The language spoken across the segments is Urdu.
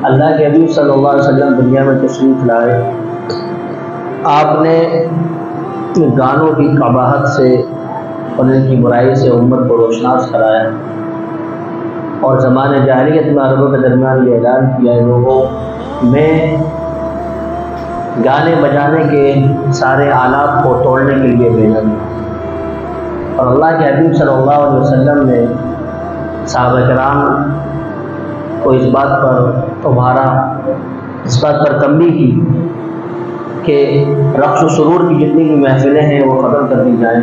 اللہ کے حبیب صلی اللہ علیہ وسلم دنیا میں تشریف لائے، آپ نے گانوں کی قباحت سے اور ان کی برائی سے امت کو روشناس کرایا، اور زمانے جاہلیت میں عربوں کے درمیان یہ اعلان کیا ہے لوگوں میں گانے بجانے کے سارے آلات کو توڑنے کے لیے بھیجا گیا۔ اور اللہ کے حبیب صلی اللہ علیہ وسلم نے صحابہ کرام کو اس بات پر ابھارا، اس بات پر تنبیہ کی کہ رقص و سرور کی جتنی بھی محفلیں ہیں وہ ختم کر دی جائیں،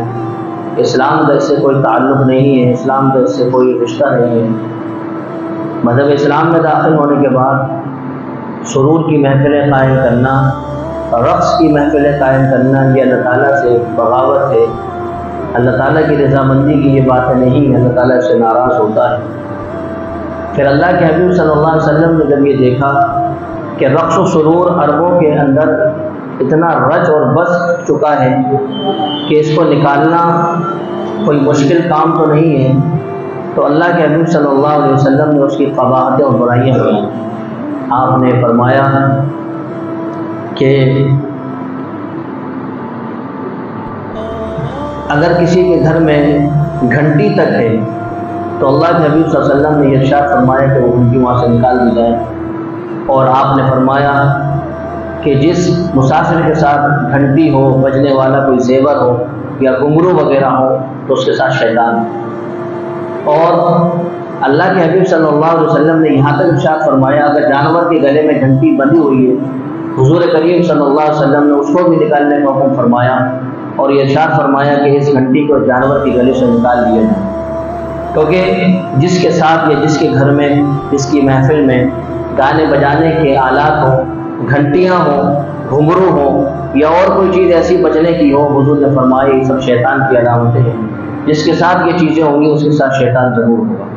اسلام کا اس سے کوئی تعلق نہیں ہے، اسلام کا اس سے کوئی رشتہ نہیں ہے۔ مذہب اسلام میں داخل ہونے کے بعد سرور کی محفلیں قائم کرنا، رقص کی محفلیں قائم کرنا یہ اللہ تعالیٰ سے بغاوت ہے، اللہ تعالیٰ کی رضامندی کی یہ باتیں نہیں ہیں، اللہ تعالیٰ سے ناراض ہوتا ہے۔ پھر اللہ کے حبیب صلی اللہ علیہ وسلم نے جب یہ دیکھا کہ رقص و سرور عربوں کے اندر اتنا رچ اور بس چکا ہے کہ اس کو نکالنا کوئی مشکل کام تو نہیں ہے، تو اللہ کے حبیب صلی اللہ علیہ وسلم نے اس کی قباحتیں اور برائیاں کی۔ آپ نے فرمایا کہ اگر کسی کے گھر میں گھنٹی تک ہے تو اللہ کے حبیب صلی اللہ علیہ وسلم نے ارشاد فرمایا کہ وہ گھنٹی وہاں سے نکال دی جائے، اور آپ نے فرمایا کہ جس مسافر کے ساتھ گھنٹی ہو، بجنے والا کوئی زیور ہو یا گھنگرو وغیرہ ہو تو اس کے ساتھ شیطان ہے۔ اور اللہ کے حبیب صلی اللہ علیہ وسلم نے یہاں تک ارشاد فرمایا اگر جانور کے گلے میں گھنٹی بندھی ہوئی ہے، حضور کریم صلی اللہ علیہ وسلم نے اس کو بھی نکالنے کا حکم فرمایا، اور یہ ارشاد فرمایا کہ اس گھنٹی کو جانور کے گلے سے نکال دیا جائے، کیونکہ جس کے ساتھ یا جس کے گھر میں، جس کی محفل میں گانے بجانے کے آلات ہوں، گھنٹیاں ہوں، گھنگرو ہوں یا اور کوئی چیز ایسی بجنے کی ہو، حضور نے فرمایا یہ سب شیطان کی علامتیں ہیں، جس کے ساتھ یہ چیزیں ہوں گی اس کے ساتھ شیطان ضرور ہوگا۔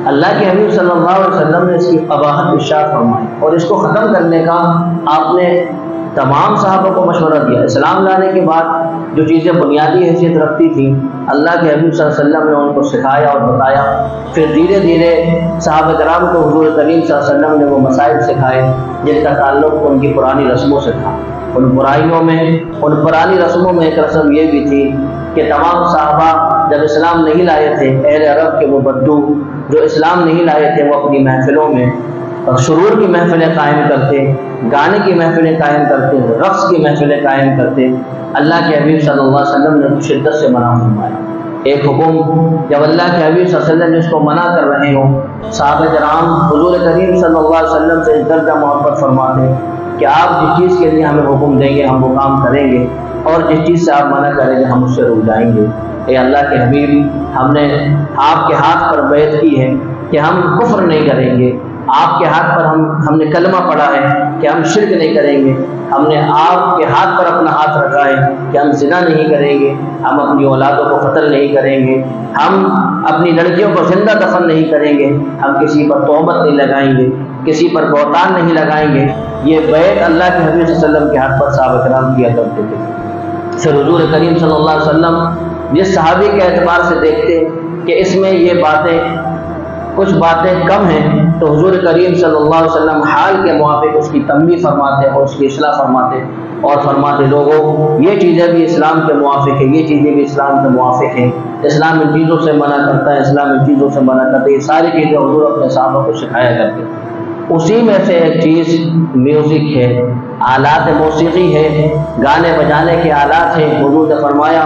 اللہ کے حبیب صلی اللہ علیہ وسلم نے اس کی قباحت ارشاد فرمائی، اور اس کو ختم کرنے کا آپ نے تمام صحابہ کو مشورہ دیا۔ اسلام لانے کے بعد جو چیزیں بنیادی حیثیت رکھتی تھیں اللہ کے حبیب صلی اللہ علیہ وسلم نے ان کو سکھایا اور بتایا، پھر دھیرے دھیرے صحابہ کرام کو حضور کریم صلی اللہ علیہ وسلم نے وہ مسائل سکھائے جن کا تعلق ان کی پرانی رسموں سے تھا۔ ان برائیوں میں، ان پرانی رسموں میں ایک رسم یہ بھی تھی کہ تمام صحابہ جب اسلام نہیں لائے تھے، اہل عرب کے وہ بدو جو اسلام نہیں لائے تھے، وہ اپنی محفلوں میں سرور کی محفلیں قائم کرتے، گانے کی محفلیں قائم کرتے، رقص کی محفلیں قائم کرتے۔ اللہ کے حبیب صلی اللہ علیہ وسلم نے شدت سے منع فرمایا۔ ایک حکم جب اللہ کے حبیب صلی اللہ علیہ وسلم نے اس کو منع کر رہے ہوں، صحابہ کرام حضور کریم صلی اللہ علیہ وسلم سے اس درجہ محبت فرماتے کہ آپ جس چیز کے لیے ہمیں حکم دیں گے ہم وہ کام کریں گے، اور جس چیز سے آپ منع کریں گے ہم اس سے رک جائیں گے۔ اے اللہ کے حبیب، ہم نے آپ کے ہاتھ پر بیعت کی ہے کہ ہم کفر نہیں کریں گے، آپ کے ہاتھ پر ہم نے کلمہ پڑھا ہے کہ ہم شرک نہیں کریں گے، ہم نے آپ کے ہاتھ پر اپنا ہاتھ رکھا ہے کہ ہم زنا نہیں کریں گے، ہم اپنی اولادوں کو قتل نہیں کریں گے، ہم اپنی لڑکیوں کو زندہ دفن نہیں کریں گے، ہم کسی پر تہمت نہیں لگائیں گے، کسی پر بہتان نہیں لگائیں گے۔ یہ بیعت اللہ کے حبیب صلی اللہ علیہ وسلم کے ہاتھ پر صحابہ کرام کیا کرتے تھے۔ پھر حضور کریم صلی اللہ علیہ وسلم جس صحابی کے اعتبار سے دیکھتے کہ اس میں یہ باتیں کچھ باتیں کم ہیں، تو حضور کریم صلی اللہ علیہ وسلم حال کے موافق اس کی تنبیہ فرماتے اور اس کی اصلاح فرماتے، اور فرماتے لوگوں یہ چیزیں بھی اسلام کے موافق ہیں، یہ چیزیں بھی اسلام کے موافق ہیں، اسلام ان چیزوں سے منع کرتا ہے، اسلام ان چیزوں سے منع کرتا ہے۔ یہ ساری چیزیں حضور اپنے صحابہ کو سکھایا کرتے۔ اسی میں سے ایک چیز میوزک ہے، آلات موسیقی ہے، گانے بجانے کے آلات ہیں۔ حضور نے فرمایا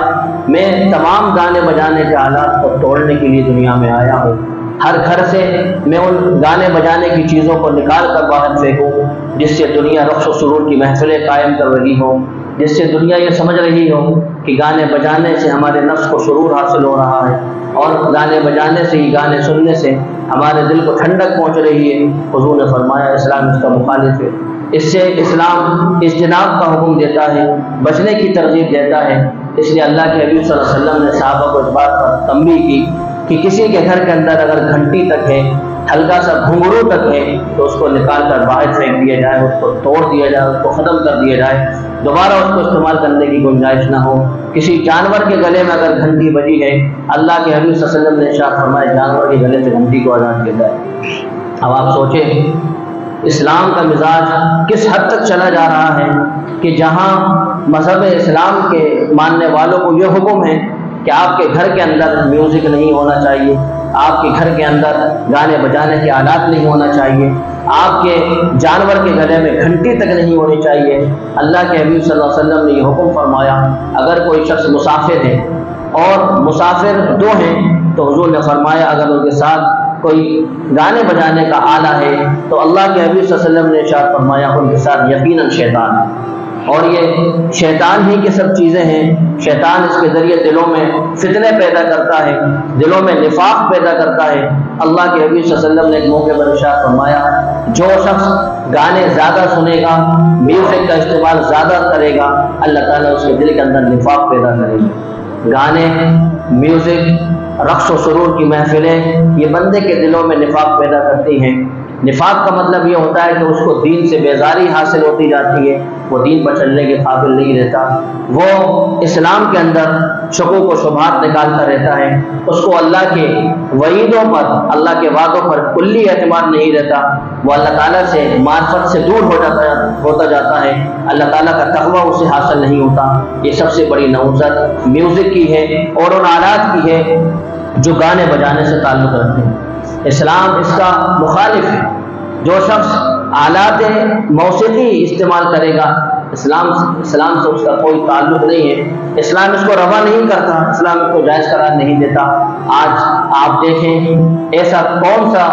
میں تمام گانے بجانے کے آلات کو توڑنے کے لیے دنیا میں آیا ہوں، ہر گھر سے میں ان گانے بجانے کی چیزوں کو نکال کر باہر پھینکوں جس سے دنیا رقص و سرور کی محفلیں قائم کر رہی ہو، جس سے دنیا یہ سمجھ رہی ہو کہ گانے بجانے سے ہمارے نفس کو سرور حاصل ہو رہا ہے، اور گانے بجانے سے ہی، گانے سننے سے ہمارے دل کو ٹھنڈک پہنچ رہی ہے۔ حضور نے فرمایا اسلام اس کا مخالف ہے، اس سے اسلام اجتناب کا حکم دیتا ہے، بچنے کی ترغیب دیتا ہے۔ اس لیے اللہ کے حبیب صلی اللہ علیہ وسلم نے صحابہ کو اس بات پر تنبیہ کی کہ کسی کے گھر کے اندر اگر گھنٹی تک ہے، ہلکا سا گھنگرو تک ہے، تو اس کو نکال کر باہر پھینک دیا جائے، اس کو توڑ دیا جائے، اس کو ختم کر دیا جائے، دوبارہ اس کو استعمال کرنے کی گنجائش نہ ہو۔ کسی جانور کے گلے میں اگر گھنٹی بجی ہے، اللہ کے حبیب صلی اللہ علیہ وسلم نے ارشاد فرمایا جانور کے گلے سے گھنٹی کو ادا کیا جائے۔ اب آپ سوچیں اسلام کا مزاج کس حد تک چلا جا رہا ہے کہ جہاں مذہب اسلام کے ماننے والوں کو یہ حکم ہے کہ آپ کے گھر کے اندر میوزک نہیں ہونا چاہیے، آپ کے گھر کے اندر گانے بجانے کے آلات نہیں ہونا چاہیے، آپ کے جانور کے گلے میں گھنٹی تک نہیں ہونی چاہیے۔ اللہ کے حبیب صلی اللہ علیہ وسلم نے یہ حکم فرمایا اگر کوئی شخص مسافر ہے اور مسافر دو ہیں تو حضور نے فرمایا اگر ان کے ساتھ کوئی گانے بجانے کا آلہ ہے تو اللہ کے حبیب صلی اللہ علیہ وسلم نے ارشاد فرمایا ان کے ساتھ یقیناً شیطان ہے، اور یہ شیطان ہی کی سب چیزیں ہیں۔ شیطان اس کے ذریعے دلوں میں فتنے پیدا کرتا ہے، دلوں میں نفاق پیدا کرتا ہے۔ اللہ کے حبیب صلی اللہ علیہ وسلم نے ایک موقع پر ارشاد فرمایا جو شخص گانے زیادہ سنے گا، میوزک کا استعمال زیادہ کرے گا، اللہ تعالیٰ اس کے دل کے اندر نفاق پیدا کرے گا۔ گانے، میوزک، رقص و سرور کی محفلیں یہ بندے کے دلوں میں نفاق پیدا کرتی ہیں۔ نفاق کا مطلب یہ ہوتا ہے کہ اس کو دین سے بیزاری حاصل ہوتی جاتی ہے، وہ دین پر چلنے کے قابل نہیں رہتا، وہ اسلام کے اندر شکوک و شبہات نکالتا رہتا ہے، اس کو اللہ کے وعیدوں پر، اللہ کے وعدوں پر کلی اعتماد نہیں رہتا، وہ اللہ تعالیٰ سے معرفت سے دور ہوتا جاتا ہے، اللہ تعالیٰ کا تقویٰ اسے حاصل نہیں ہوتا۔ یہ سب سے بڑی نحوست میوزک کی ہے اور ان آلات کی ہے جو گانے بجانے سے تعلق رکھتے ہیں۔ اسلام اس کا مخالف ہے۔ جو شخص آلات موسیقی استعمال کرے گا اسلام سے اس کا کوئی تعلق نہیں ہے، اسلام اس کو روا نہیں کرتا، اسلام اس کو جائز قرار نہیں دیتا۔ آج آپ دیکھیں ایسا کون سا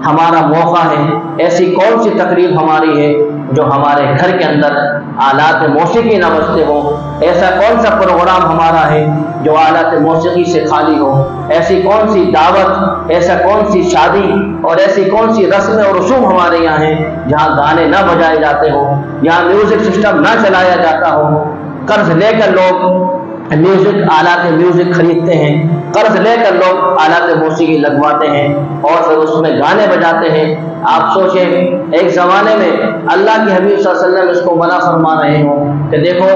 ہمارا موقع ہے، ایسی کون سی تقریب ہماری ہے جو ہمارے گھر کے اندر آلات موسیقی نہ بجتے ہوں، ایسا کون سا پروگرام ہمارا ہے جو آلات موسیقی سے خالی ہو، ایسی کون سی دعوت، ایسا کون سی شادی اور ایسی کون سی رسمیں اور رسوم ہمارے یہاں ہیں جہاں گانے نہ بجائے جاتے ہوں، جہاں میوزک سسٹم نہ چلایا جاتا ہو۔ قرض لے کر لوگ آلات میوزک خریدتے ہیں، قرض لے کر لوگ آلات موسیقی لگواتے ہیں اور پھر اس میں گانے بجاتے ہیں۔ آپ سوچیں ایک زمانے میں اللہ کے حبیب صلی اللہ علیہ وسلم اس کو منع فرما رہے ہوں کہ دیکھو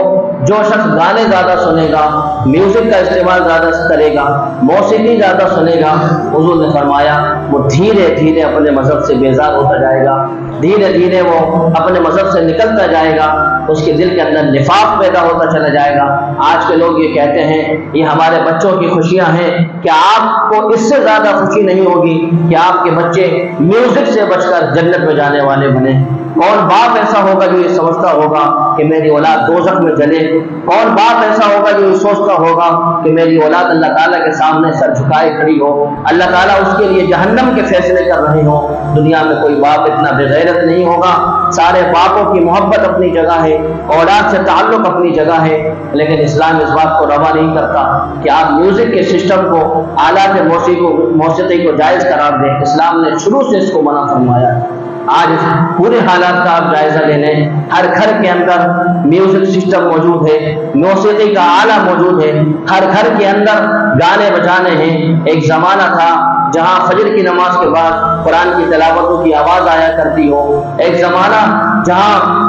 جو شخص گانے زیادہ سنے گا، میوزک کا استعمال زیادہ کرے گا، موسیقی زیادہ سنے گا، حضور نے فرمایا وہ دھیرے دھیرے اپنے مذہب سے بیزار ہوتا جائے گا، دھیرے دھیرے وہ اپنے مذہب سے نکلتا جائے گا، اس کے دل کے اندر نفاق پیدا ہوتا چلا جائے گا۔ آج کے لوگ یہ کہتے ہیں یہ ہمارے بچوں کی خوشیاں ہیں، کہ آپ کو اس سے زیادہ خوشی نہیں ہوگی کہ آپ کے بچے میوزک سے بچ کر جنت میں جانے والے بنے۔ کون باپ ایسا ہوگا جو یہ سمجھتا ہوگا کہ میری اولاد دوزخ میں جلے؟ کون باپ ایسا ہوگا جو یہ سوچتا ہوگا کہ میری اولاد اللہ تعالیٰ کے سامنے سر جھکائے کھڑی ہو، اللہ تعالیٰ اس کے لیے جہنم کے فیصلے کر رہے ہوں؟ دنیا میں کوئی باپ اتنا بے غیرت نہیں ہوگا۔ سارے باپوں کی محبت اپنی جگہ ہے، اولاد سے تعلق اپنی جگہ ہے، لیکن اسلام اس بات کو روا نہیں کرتا کہ آپ میوزک کے سسٹم کو، آلات موسیقی کو جائز قرار دیں۔ اسلام نے شروع سے اس کو منع فرمایا ہے۔ آج پورے حالات کا آپ جائزہ لے لیں، ہر گھر کے اندر میوزک سسٹم موجود ہے، موسیقی کا آلہ موجود ہے، ہر گھر کے اندر گانے بجانے ہیں۔ ایک زمانہ تھا جہاں فجر کی نماز کے بعد قرآن کی تلاوتوں کی آواز آیا کرتی ہو، ایک زمانہ جہاں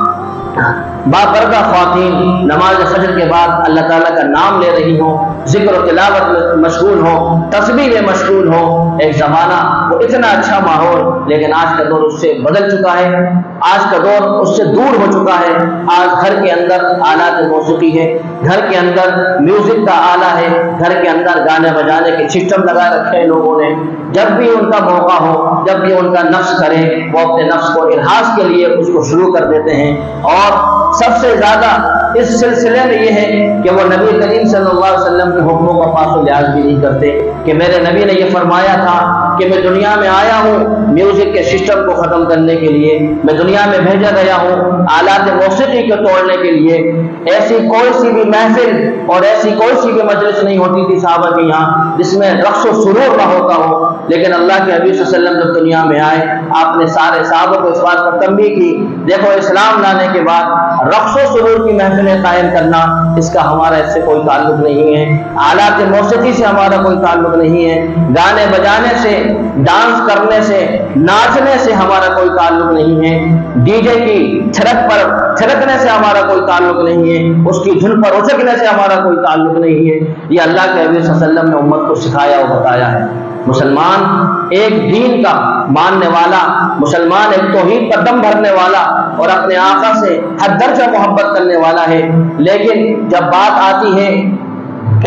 باپردہ خواتین نماز فجر کے بعد اللہ تعالیٰ کا نام لے رہی ہوں، ذکر و تلاوت میں مشغول ہوں، تسبیح میں مشغول ہوں، ایک زمانہ وہ اتنا اچھا ماحول، لیکن آج کا دور اس سے بدل چکا ہے، آج کا دور اس سے دور ہو چکا ہے۔ آج گھر کے اندر آلات موسیقی ہے، گھر کے اندر میوزک کا آلہ ہے، گھر کے اندر گانے بجانے کے سسٹم لگا رکھے ہیں لوگوں نے۔ جب بھی ان کا موقع ہو، جب بھی ان کا نفس کرے، وہ اپنے نفس کو ارہاس کے لیے اس کو شروع کر دیتے ہیں۔ اور سب سے زیادہ اس سلسلے میں یہ ہے کہ وہ نبی کریم صلی اللہ علیہ وسلم کے حکموں کا پاس و لحاظ بھی نہیں کرتے کہ میرے نبی نے یہ فرمایا تھا کہ میں دنیا میں آیا ہوں میوزک کے سسٹم کو ختم کرنے کے لیے، میں دنیا میں بھیجا گیا ہوں آلات موسیقی کو توڑنے کے لیے۔ ایسی کوئی سی بھی محفل اور ایسی کوئی سی بھی مجلس نہیں ہوتی تھی صحابہ کے یہاں جس میں رقص و سرور نہ ہوتا ہو، لیکن اللہ کے حبیب صلی اللہ علیہ وسلم جب دنیا میں آئے آپ نے سارے صحابہ کو اس بات پر تنبیہ کی، دیکھو اسلام لانے کے بعد رقص و سرور کی محفلیں قائم کرنا اس کا ہمارا اس سے کوئی تعلق نہیں ہے، آلات موسیقی سے ہمارا کوئی تعلق نہیں ہے، گانے بجانے سے، ڈانس کرنے سے، ناچنے سے ہمارا کوئی تعلق نہیں ہے، ڈی جے کی چھڑک پر چھڑکنے سے ہمارا کوئی تعلق نہیں ہے، اس کی دھن پر اچکنے سے ہمارا کوئی تعلق نہیں ہے۔ یہ اللہ کے حبیب صلی اللہ علیہ وسلم نے امت کو سکھایا اور بتایا ہے۔ مسلمان ایک دین کا ماننے والا، مسلمان ایک توحید پر دم بھرنے والا اور اپنے آقا سے حد درجہ محبت کرنے والا ہے، لیکن جب بات آتی ہے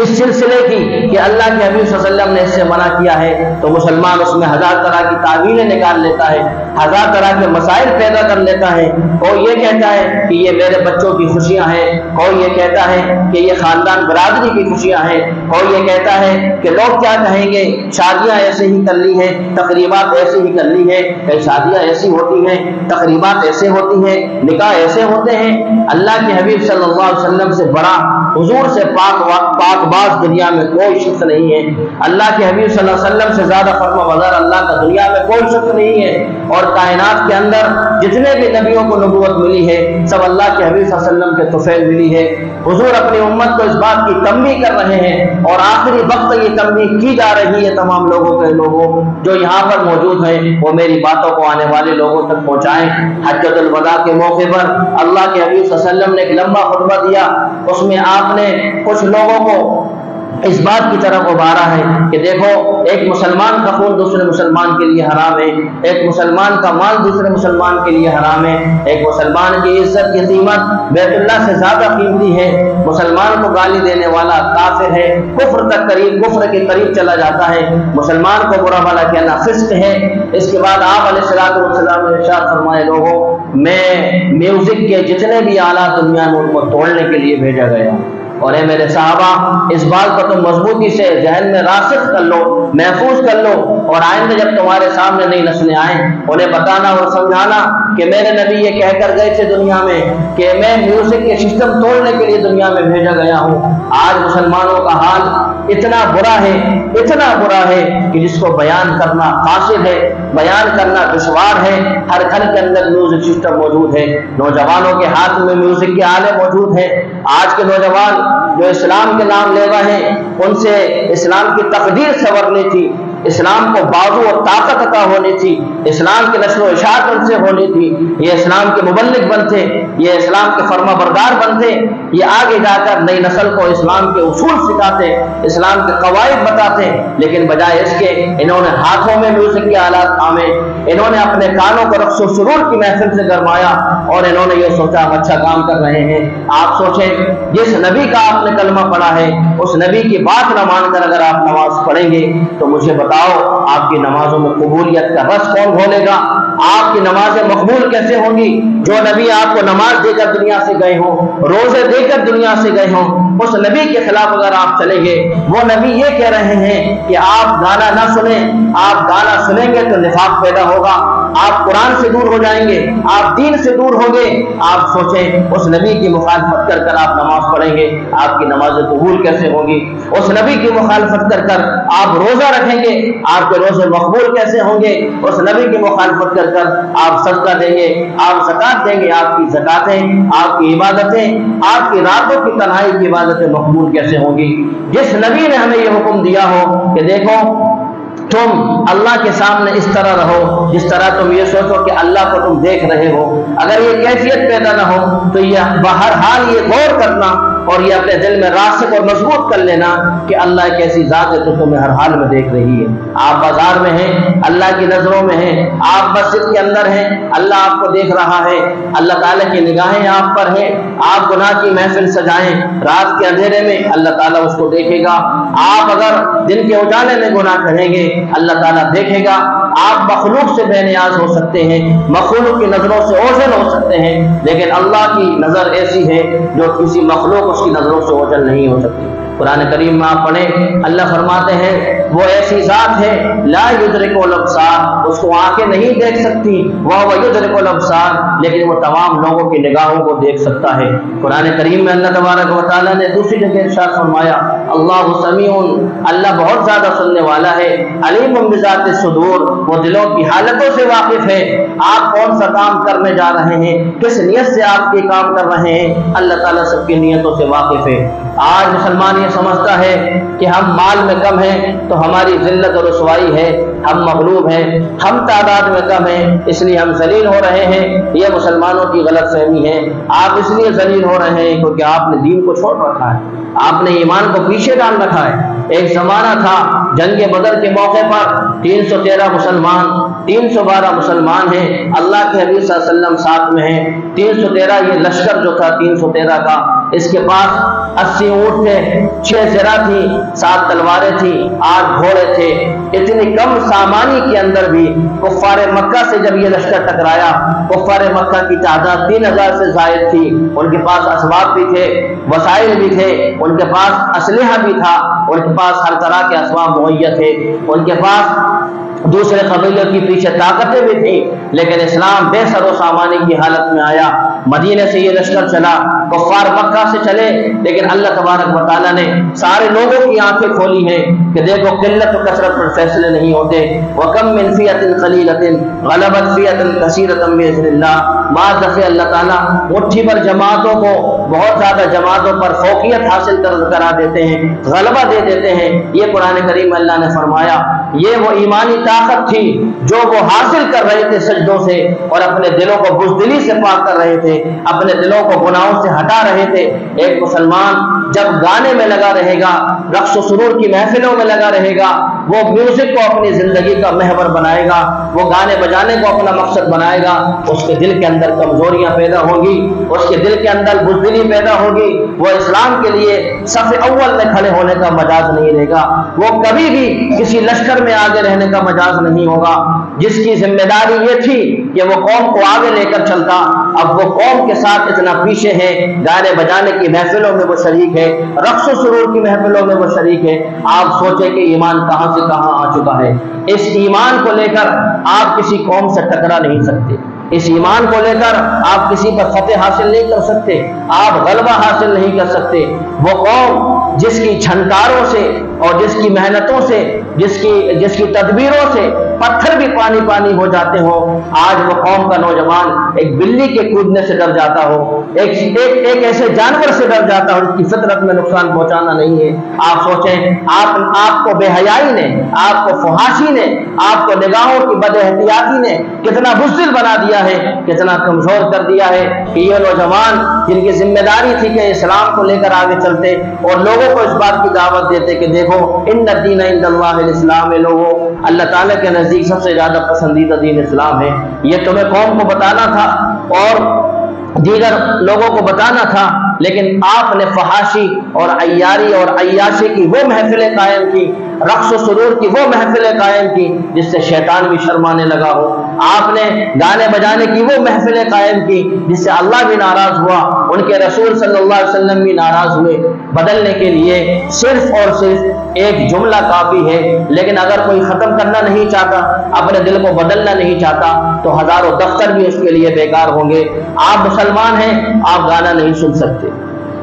اس سلسلے کی کہ اللہ کے حبیب صلی اللہ علیہ وسلم نے اس سے منع کیا ہے، تو مسلمان اس میں ہزار طرح کی تعویلیں نکال لیتا ہے، ہزار طرح کے مسائل پیدا کر لیتا ہے۔ کوئی یہ کہتا ہے کہ یہ میرے بچوں کی خوشیاں ہیں، کوئی یہ کہتا ہے کہ یہ خاندان برادری کی خوشیاں ہیں، کوئی یہ کہتا ہے کہ لوگ کیا کہیں گے، شادیاں ایسے ہی کر لی ہیں، تقریبات ایسے ہی کر لی ہیں، کئی شادیاں ایسی ہوتی ہیں، تقریبات ایسے ہوتی ہیں، نکاح ایسے ہوتے ہیں۔ اللہ کے حبیب صلی اللہ علیہ وسلم سے بڑا، حضور سے پاک باز دنیا میں کوئی شخص نہیں ہے، اللہ کے حبیب صلی اللہ علیہ وسلم سے زیادہ فرما بردار اللہ کا دنیا میں کوئی شخص نہیں ہے، اور کائنات کے اندر جتنے بھی نبیوں کو نبوت ملی ہے سب اللہ کے حبیب صلی اللہ علیہ وسلم کے طفیل ملی ہے۔ حضور اپنی امت کو اس بات کی تنبیہ کر رہے ہیں، اور آخری وقت یہ تنبیہ کی جا رہی ہے تمام لوگوں جو یہاں پر موجود ہیں، وہ میری باتوں کو آنے والے لوگوں تک پہنچائیں۔ حجۃ الوداع کے موقع پر اللہ کے حبیب صلی اللہ علیہ وسلم نے ایک لمبا خطبہ دیا، اس میں آپ نے کچھ لوگوں کو اس بات کی طرف ابھارا ہے کہ دیکھو، ایک مسلمان کا خون دوسرے مسلمان کے لیے حرام ہے، ایک مسلمان کا مال دوسرے مسلمان کے لیے حرام ہے، ایک مسلمان کی عزت کی قیمت بیت اللہ سے زیادہ قیمتی ہے، مسلمان کو گالی دینے والا کافر ہے، کفر کے قریب چلا جاتا ہے، مسلمان کو برا بھلا کہنا فسق ہے۔ اس کے بعد آپ علیہ السلام نے ارشاد فرمائے، لوگوں، میں میوزک کے جتنے بھی آلات دنیا میں ان کو توڑنے کے لیے بھیجا گیا، اور اے میرے صحابہ، اس بات کو تم مضبوطی سے ذہن میں راسخ کر لو، محفوظ کر لو، اور آئندہ جب تمہارے سامنے نئی نسلیں آئیں انہیں بتانا اور سمجھانا کہ میرے نبی یہ کہہ کر گئے تھے دنیا میں کہ میں میوزک کے سسٹم توڑنے کے لیے دنیا میں بھیجا گیا ہوں۔ آج مسلمانوں کا حال اتنا برا ہے کہ جس کو بیان کرنا قاصر ہے، بیان کرنا دشوار ہے۔ ہر گھر کے اندر میوزک سسٹم موجود ہے، نوجوانوں کے ہاتھ میں میوزک کے آلے موجود ہیں۔ آج کے نوجوان جو اسلام کے نام لیوا ہیں، ان سے اسلام کی تقدیر سنورنی تھی، اسلام کو بازو اور طاقت عطا ہونی تھی، اسلام کی نشر و اشاعت ان سے ہونی تھی، یہ اسلام کے مبلغ بنتے، یہ اسلام کے فرما بردار بنتے، یہ آگے جا کر نئی نسل کو اسلام کے اصول سکھاتے، اسلام کے قواعد بتاتے، لیکن بجائے اس کے انہوں نے ہاتھوں میں میوزک کے آلات تھامے، انہوں نے اپنے کانوں کو رقص و سرور کی محفل سے گرمایا، اور انہوں نے یہ سوچا ہم اچھا کام کر رہے ہیں۔ آپ سوچیں، جس نبی کا آپ نے کلمہ پڑھا ہے، اس نبی کی بات نہ مان کر اگر آپ نماز پڑھیں گے تو مجھے بتاؤ آپ کی نمازوں میں قبولیت کا رس کون گھولے گا؟ آپ کی نمازیں مقبول کیسے ہوں گی؟ جو نبی آپ کو نماز دے کر دنیا سے گئے ہوں، روزے دے کر دنیا سے گئے ہوں، اس نبی کے خلاف اگر آپ چلیں گے، وہ نبی یہ کہہ رہے ہیں کہ آپ گانا نہ سنیں، آپ گانا سنیں گے تو نفاق پیدا ہوگا، آپ قرآن سے دور ہو جائیں گے، آپ دین سے دور ہوں گے۔ آپ سوچیں، اس نبی کی مخالفت کر کر آپ نماز پڑھیں گے، آپ کی نمازیں قبول کیسے ہوگی؟ اس نبی کی مخالفت کر کر آپ روزہ رکھیں گے، آپ کے روزے مقبول کیسے ہوں گے؟ اس نبی کی مخالفت کر کر آپ صدقہ دیں گے، آپ زکات دیں گے، آپ کی زکاتیں، آپ کی عبادتیں، آپ کی راتوں کی تنہائی کی عبادتیں مقبول کیسے ہوں گی؟ جس نبی نے ہمیں یہ حکم دیا ہو کہ دیکھو تم اللہ کے سامنے اس طرح رہو جس طرح تم یہ سوچو کہ اللہ کو تم دیکھ رہے ہو، اگر یہ کیفیت پیدا نہ ہو تو یہ بہرحال یہ غور کرنا اور یہ اپنے دل میں راسخ اور مضبوط کر لینا کہ اللہ ایک ایسی ذات ہے تو تمہیں ہر حال میں دیکھ رہی ہے۔ آپ بازار میں ہیں، اللہ کی نظروں میں ہیں، آپ مسجد کے اندر ہیں، اللہ آپ کو دیکھ رہا ہے، اللہ تعالیٰ کی نگاہیں آپ پر ہیں۔ آپ گناہ کی محفل سجائیں رات کے اندھیرے میں، اللہ تعالیٰ اس کو دیکھے گا۔ آپ اگر دن کے اجالے میں گناہ کریں گے، اللہ تعالیٰ دیکھے گا۔ آپ مخلوق سے بے نیاز ہو سکتے ہیں، مخلوق کی نظروں سے اوجھل ہو سکتے ہیں، لیکن اللہ کی نظر ایسی ہے جو کسی مخلوق اس کی نظروں سے اوجھل نہیں ہو سکتی۔ قرآن کریم میں آپ پڑھیں، اللہ فرماتے ہیں وہ ایسی ذات ہے لا یدرک الابصار، اس کو آنکھیں نہیں دیکھ سکتی، وہ یدرک الابصار، لیکن وہ تمام لوگوں کی نگاہوں کو دیکھ سکتا ہے۔ قرآن کریم میں اللہ تبارک و تعالیٰ نے دوسری جگہ ارشاد فرمایا، اللہ سمیع، اللہ بہت زیادہ سننے والا ہے، علیم بذات الصدور، وہ دلوں کی حالتوں سے واقف ہے۔ آپ کون سا کام کرنے جا رہے ہیں، کس نیت سے آپ یہ کام کر رہے ہیں، اللہ تعالیٰ سب کی نیتوں سے واقف ہے۔ آج مسلمان یہ سمجھتا ہے کہ ہم مال میں کم ہیں تو ہماری ذلت اور رسوائی ہے، ہم مغلوب ہیں، ہم تعداد میں کم ہیں اس لیے ہم ذلیل ہو رہے ہیں، یہ مسلمانوں کی غلط فہمی ہے۔ آپ اس لیے ذلیل ہو رہے ہیں کیونکہ آپ نے دین کو چھوڑ رکھا ہے، آپ نے ایمان کو پیچھے ڈال رکھا ہے۔ ایک زمانہ تھا جنگ بدر کے موقع پر 313 مسلمان، 312 مسلمان ہیں، اللہ کے حبیب صلی اللہ علیہ وسلم ساتھ میں ہیں۔ 313 یہ لشکر جو تھا 313 کا، اس کے پاس 80 اونٹ تھے، 6 زرہ تھی، 7 تلواریں تھی، 8 گھوڑے تھے۔ اتنی کم سامانی کے اندر بھی کفار مکہ سے جب یہ لشکر ٹکرایا، کفار مکہ کی تعداد 3000 سے زائد تھی، ان کے پاس اسباب بھی تھے، وسائل بھی تھے، ان کے پاس اسلحہ بھی تھا، ان کے پاس ہر طرح کے اسباب مہیا تھے، ان کے پاس دوسرے قبیلوں کی پیچھے طاقتیں بھی تھیں، لیکن اسلام بے سر و سامانی کی حالت میں آیا۔ مدینے سے یہ لشکر چلا، کفار مکہ سے چلے، لیکن اللہ تبارک و تعالیٰ نے سارے لوگوں کی آنکھیں کھولی ہیں کہ دیکھو قلت و کثرت پر فیصلے نہیں ہوتے۔ وَكَمْ مِنْ فِيَةٍ قَلِيلَةٍ غَلَبَتْ فِيَةً كَثِيرَةً بِإِذْنِ اللَّهِ، بعض دفعہ اللہ تعالیٰ مٹھی پر جماعتوں کو، بہت زیادہ جماعتوں پر فوقیت حاصل کرا دیتے ہیں، غلبہ دے دیتے ہیں۔ یہ قرآن کریم میں اللہ نے فرمایا یہ وہ ایمانی طاقت تھی جو وہ حاصل کر رہے تھے سجدوں سے، اور اپنے دلوں کو بزدلی سے پاک کر رہے تھے، اپنے دلوں کو گناہوں سے ہٹا رہے تھے۔ ایک مسلمان جب گانے میں لگا رہے گا، رقص و سرور کی محفلوں میں لگا رہے گا، وہ میوزک کو اپنی زندگی کا محور بنائے گا، وہ گانے بجانے کو اپنا مقصد بنائے گا، اس کے دل کے اندر کمزوریاں پیدا ہوں گی، اس کے دل کے اندر بزدلی پیدا ہوگی، وہ اسلام کے لیے صف اول میں کھڑے ہونے کا مجاز نہیں لے گا، وہ کبھی بھی کسی لشکر میں آگے رہنے کا مجاز نہیں ہوگا۔ جس کی ذمہ داری یہ تھی کہ وہ قوم کو آگے لے کر چلتا، اب وہ قوم کے ساتھ اتنا پیچھے ہے، گانے بجانے کی محفلوں میں وہ شریک ہے، رقص و سرور کی محفلوں میں وہ شریک ہے۔ آپ سوچیں کہ ایمان کہاں سے کہاں آ چکا ہے۔ اس ایمان کو لے کر آپ کسی قوم سے ٹکرا نہیں سکتے، اس ایمان کو لے کر آپ کسی پر فتح حاصل نہیں کر سکتے، آپ غلبہ حاصل نہیں کر سکتے۔ وہ قوم جس کی چھنکاروں سے اور جس کی محنتوں سے، جس کی تدبیروں سے پتھر بھی پانی پانی ہو جاتے ہوں، آج وہ قوم کا نوجوان ایک بلی کے کودنے سے ڈر جاتا ہو، ایک ایسے جانور سے ڈر جاتا ہو جس کی فطرت میں نقصان پہنچانا نہیں ہے۔ آپ سوچیں، آپ کو بے حیائی نے، آپ کو فحاشی نے، آپ کو نگاہوں کی بد احتیاطی نے کتنا بزدل بنا دیا ہے، کتنا کمزور کر دیا ہے کہ یہ نوجوان جن کی ذمہ داری تھی کہ اسلام کو لے کر آگے چلتے اور لوگوں کو اس بات کی دعوت دیتے کہ دیکھو ان الدین عند اللہ الاسلام، لوگوں اللہ تعالیٰ کے نزدیک سب سے زیادہ پسندیدہ دین اسلام ہے، یہ تمہیں قوم کو بتانا تھا اور دیگر لوگوں کو بتانا تھا، لیکن آپ نے فحاشی اور عیاری اور عیاشی کی وہ محفلیں قائم کی، رقص و سرور کی وہ محفلیں قائم کی جس سے شیطان بھی شرمانے لگا ہو، آپ نے گانے بجانے کی وہ محفلیں قائم کی جس سے اللہ بھی ناراض ہوا، ان کے رسول صلی اللہ علیہ وسلم بھی ناراض ہوئے۔ بدلنے کے لیے صرف اور صرف ایک جملہ کافی ہے، لیکن اگر کوئی ختم کرنا نہیں چاہتا، اپنے دل کو بدلنا نہیں چاہتا، تو ہزاروں دفتر بھی اس کے لیے بیکار ہوں گے۔ آپ مسلمان ہیں، آپ گانا نہیں سن سکتے،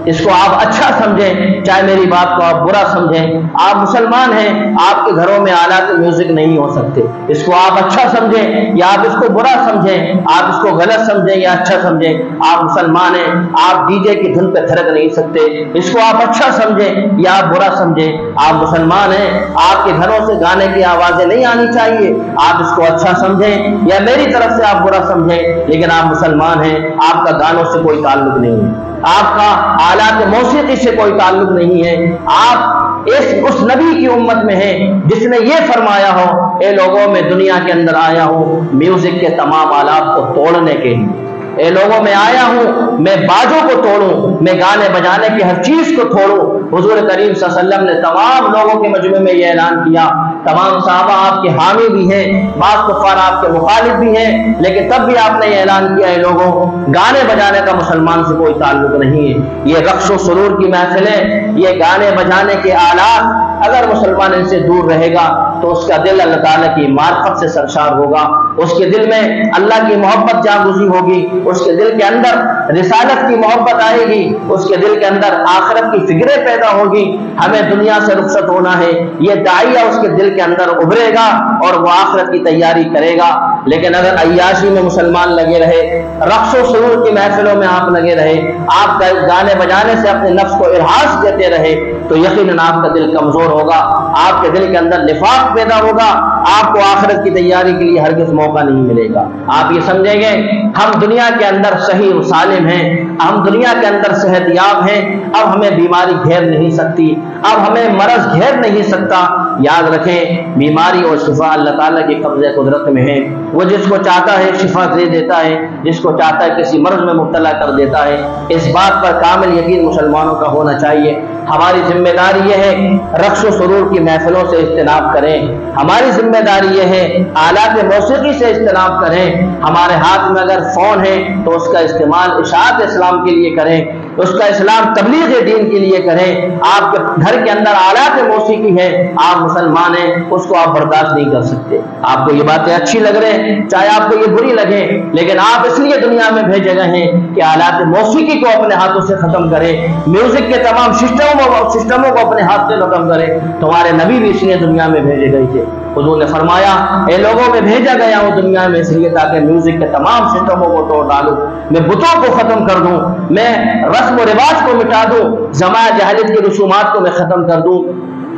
اس کو آپ اچھا سمجھیں چاہے میری بات کو آپ برا سمجھیں۔ آپ مسلمان ہیں، آپ کے گھروں میں آلات میوزک نہیں ہو سکتے، اس کو آپ اچھا سمجھیں یا آپ اس کو برا سمجھیں، آپ اس کو غلط سمجھیں یا اچھا سمجھیں، آپ مسلمان ہیں، آپ ڈی جے کی دھن پہ تھرک نہیں سکتے، اس کو آپ اچھا سمجھیں یا آپ برا سمجھیں۔ آپ مسلمان ہیں، آپ کے گھروں سے گانے کی آوازیں نہیں آنی چاہیے، آپ اس کو اچھا سمجھیں یا میری طرف سے آپ برا سمجھیں، لیکن آپ مسلمان ہیں، آپ کا گانوں سے کوئی تعلق نہیں ہے، آپ کا آلات موسیقی سے کوئی تعلق نہیں ہے، آپ اس نبی کی امت میں ہیں جس نے یہ فرمایا ہو اے لوگوں میں دنیا کے اندر آیا ہوں میوزک کے تمام آلات کو توڑنے کے لیے، اے لوگوں میں آیا ہوں میں باجوں کو توڑوں، میں گانے بجانے کی ہر چیز کو توڑوں۔ حضور کریم صلی اللہ علیہ وسلم نے تمام لوگوں کے مجمع میں یہ اعلان کیا، تمام صحابہ آپ کے حامی بھی ہیں، بعض کفار آپ کے مخالف بھی ہیں، لیکن تب بھی آپ نے یہ اعلان کیا اے لوگوں گانے بجانے کا مسلمان سے کوئی تعلق نہیں ہے۔ یہ رقص و سرور کی محفلیں، یہ گانے بجانے کے آلات، اگر مسلمان ان سے دور رہے گا تو اس کا دل اللہ تعالیٰ کی معرفت سے سرشار ہوگا، اس کے دل میں اللہ کی محبت جاگزی ہوگی، اس کے دل کے اندر رسالت کی محبت آئے گی، اس کے دل کے اندر آخرت کی فکریں پیدا ہوگی، ہمیں دنیا سے رخصت ہونا ہے، یہ داعیہ اس کے دل کے اندر ابھرے گا اور وہ آخرت کی تیاری کرے گا۔ لیکن اگر عیاشی میں مسلمان لگے رہے، رقص و سرور کی محفلوں میں آپ لگے رہے، آپ گانے بجانے سے اپنے نفس کو ارہاس دیتے رہے، تو یقیناً آپ کا دل کمزور ہوگا، آپ کے دل کے اندر نفاق وقت پیدا ہوگا آپ کو آخرت کی تیاری کے لیے ہرگز موقع نہیں ملے گا۔ آپ یہ سمجھیں گے ہم دنیا کے اندر صحیح و سالم ہیں، ہم دنیا کے اندر صحت یاب ہیں، اب ہمیں بیماری گھیر نہیں سکتی، اب ہمیں مرض گھیر نہیں سکتا۔ یاد رکھیں بیماری اور شفا اللہ تعالیٰ کے قبضہ قدرت میں ہے، وہ جس کو چاہتا ہے شفا دے دیتا ہے، جس کو چاہتا ہے کسی مرض میں مبتلا کر دیتا ہے۔ اس بات پر کامل یقین مسلمانوں کا ہونا چاہیے۔ ہماری ذمہ داری یہ ہے رقص و سرور کی محفلوں سے اجتناب کریں، ہماری ذمہ داری یہ ہے آلات موسیقی سے اجتناب کریں۔ ہمارے ہاتھ میں اگر فون ہے تو اس کا استعمال اشاعت اسلام کے لیے کریں، اس کا اسلام تبلیغ دین کے لیے کریں۔ آپ کے گھر کے اندر آلات موسیقی ہے، آپ مسلمان ہیں، اس کو آپ برداشت نہیں کر سکتے۔ آپ کو یہ باتیں اچھی لگ رہے ہیں، چاہے آپ کو یہ بری لگے، لیکن آپ اس لیے دنیا میں بھیجے گئے ہیں کہ آلات موسیقی کو اپنے ہاتھوں سے ختم کریں، میوزک کے تمام سسٹموں کو اپنے ہاتھ سے ختم کریں۔ تمہارے نبی بھی اس لیے دنیا میں بھیجے گئے تھے۔ حضور نے فرمایا اے لوگوں میں بھیجا گیا ہوں دنیا میں اس لیے تاکہ میوزک کے تمام سسٹموں کو توڑ ڈالوں، میں بتوں کو ختم کر دوں، میں رسم و رواج کو مٹا دوں، زمانہ جاہلیت کی رسومات کو میں ختم کر دوں۔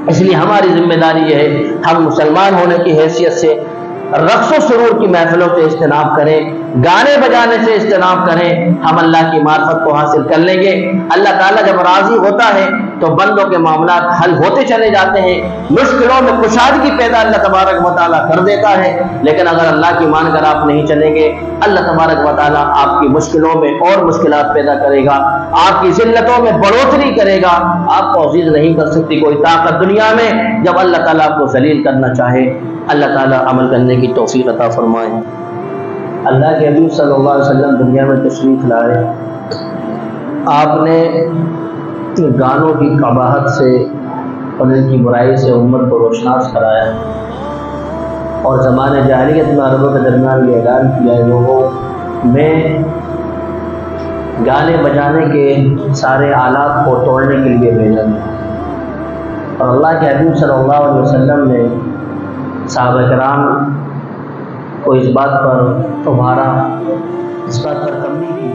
اس لیے ہماری ذمہ داری یہ ہے ہم مسلمان ہونے کی حیثیت سے رقص و سرور کی محفلوں سے اجتناب کریں، گانے بجانے سے اجتناب کریں، ہم اللہ کی معرفت کو حاصل کر لیں گے۔ اللہ تعالیٰ جب راضی ہوتا ہے تو بندوں کے معاملات حل ہوتے چلے جاتے ہیں، مشکلوں میں کشادگی پیدا اللہ تبارک و تعالیٰ کر دیتا ہے۔ لیکن اگر اللہ کی مان کر آپ نہیں چلیں گے، اللہ تبارک و تعالیٰ آپ کی مشکلوں میں اور مشکلات پیدا کرے گا، آپ کی ذلتوں میں بڑھوتری کرے گا۔ آپ کو عزیز نہیں کر سکتی کوئی طاقت دنیا میں جب اللہ تعالیٰ آپ کو ذلیل کرنا چاہے۔ اللہ تعالیٰ عمل کرنے کی توفیق عطا فرمائے۔ اللہ کے حبیب صلی اللہ علیہ وسلم دنیا میں تشریف لائے، آپ نے گانوں کی قباحت سے اور ان کی برائی سے امت کو روشناس کرایا، اور زمانے جاہلیت میں عربوں کے درمیان یہ اعلان کیا ہے لوگوں میں گانے بجانے کے سارے آلات کو توڑنے کے لیے بھیجا گیا۔ اور اللہ کے حبیب صلی اللہ علیہ وسلم نے صحابہ کرام کو اس بات پر ابھارا، اس بات پر تنبیہ کی